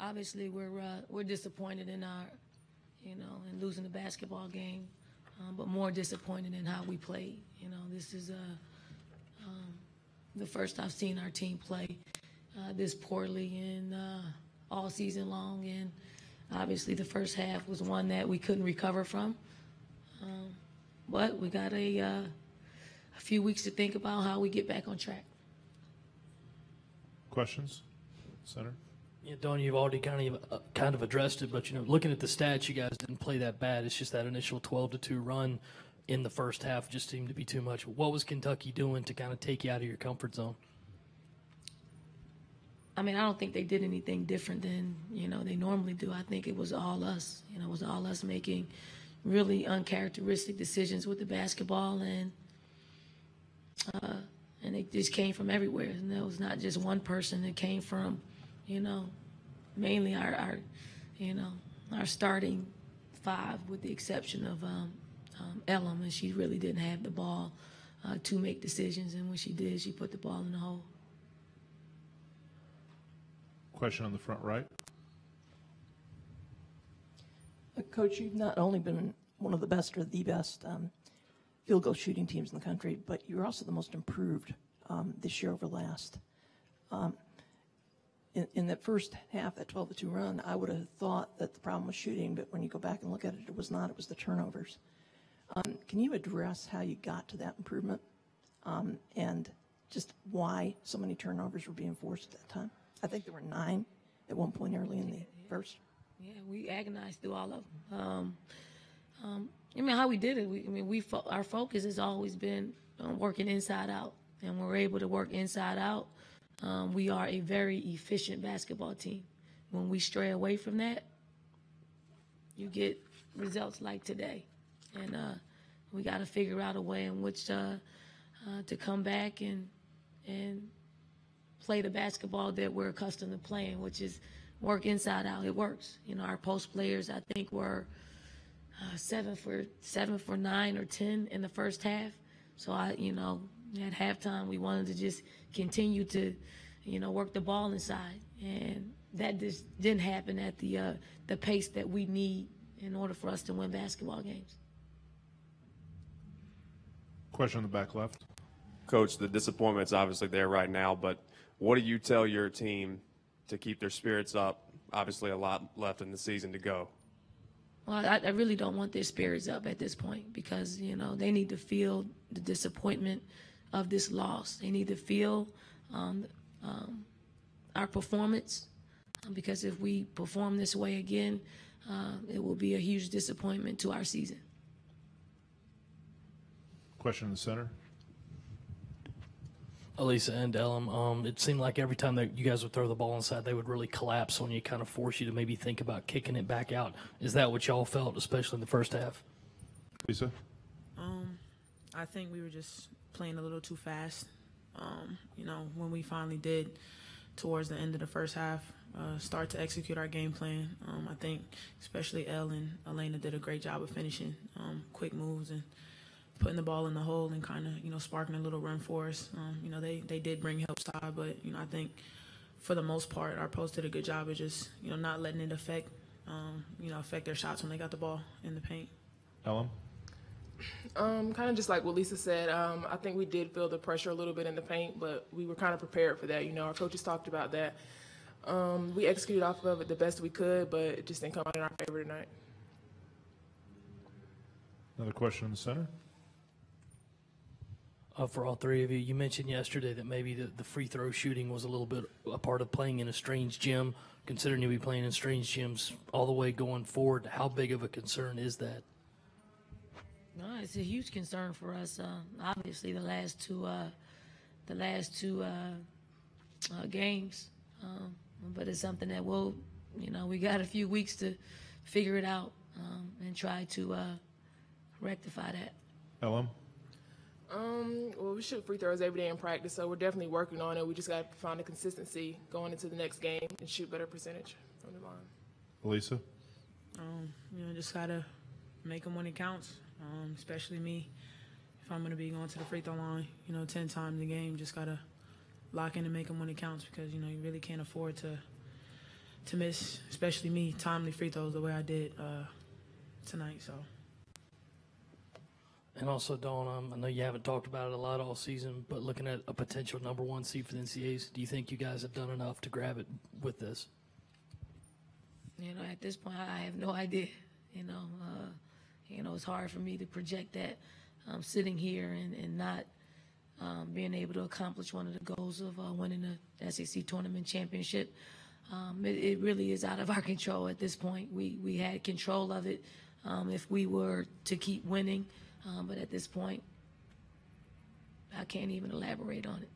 obviously we're disappointed in our, in losing the basketball game, but more disappointed in how we played. This is the first I've seen our team play this poorly in all season long, and obviously the first half was one that we couldn't recover from. But we got a few weeks to think about how we get back on track. Questions, Center? Yeah, Don, you've already kind of addressed it, but looking at the stats, you guys didn't play that bad. It's just that initial 12-2 run in the first half just seemed to be too much. What was Kentucky doing to kind of take you out of your comfort zone? I mean, I don't think they did anything different than they normally do. I think it was all us. It was all us making really uncharacteristic decisions with the basketball, and it just came from everywhere. And it was not just one person. It came from, mainly our starting five, with the exception of Elam, and she really didn't have the ball to make decisions. And when she did, she put the ball in the hole. Question on the front right. Coach, you've not only been one of the best or the best field goal shooting teams in the country, but you're also the most improved this year over last. In that first half, that 12-2 run, I would have thought that the problem was shooting, but when you go back and look at it, it was not. It was the turnovers. Can you address how you got to that improvement and just why so many turnovers were being forced at that time? I think there were 9 at one point early in the first. Yeah, we agonized through all of them. I mean, how we did it, our focus has always been working inside out, and we're able to work inside out. We are a very efficient basketball team. When we stray away from that, you get results like today. And we got to figure out a way in which to come back and play the basketball that we're accustomed to playing, which is work inside out. It works. Our post players, I think, were 7 for 9 or 10 in the first half. So at halftime, we wanted to just continue to, work the ball inside, and that just didn't happen at the pace that we need in order for us to win basketball games. Question on the back left. Coach, the disappointment's obviously there right now, but what do you tell your team to keep their spirits up? Obviously a lot left in the season to go. Well, I really don't want their spirits up at this point because, they need to feel the disappointment of this loss. They need to feel our performance because if we perform this way again, it will be a huge disappointment to our season. Question in the center. Elisa and Elam, it seemed like every time that you guys would throw the ball inside, they would really collapse when you kind of force you to maybe think about kicking it back out. Is that what y'all felt, especially in the first half? Lisa? I think we were just playing a little too fast. When we finally did, towards the end of the first half, start to execute our game plan, I think especially Elle and Elena did a great job of finishing quick moves and putting the ball in the hole and kind of, sparking a little run for us. They did bring help side, but, I think for the most part, our post did a good job of just, not letting it affect their shots when they got the ball in the paint. Ellen? Kind of just like what Lisa said, I think we did feel the pressure a little bit in the paint, but we were kind of prepared for that. Our coaches talked about that. We executed off of it the best we could, but it just didn't come out in our favor tonight. Another question in the center. For all three of you, you mentioned yesterday that maybe the free throw shooting was a little bit a part of playing in a strange gym. Considering you'll be playing in strange gyms all the way going forward, how big of a concern is that? No, it's a huge concern for us. Obviously, the last two games, but it's something that we got a few weeks to figure it out and try to rectify that. Ellen? Well, we shoot free throws every day in practice, so we're definitely working on it. We just got to find a consistency going into the next game and shoot better percentage from the line. Elisa? Just got to make them when it counts, especially me. If I'm going to be going to the free throw line, 10 times a game, just got to lock in and make them when it counts because, you really can't afford to miss, especially me, timely free throws the way I did tonight. So. And also, Dawn, I know you haven't talked about it a lot all season, but looking at a potential #1 seed for the NCAAs, do you think you guys have done enough to grab it with this? At this point, I have no idea. It's hard for me to project that sitting here and not being able to accomplish one of the goals of winning the SEC tournament championship. It really is out of our control at this point. We had control of it if we were to keep winning, but at this point, I can't even elaborate on it.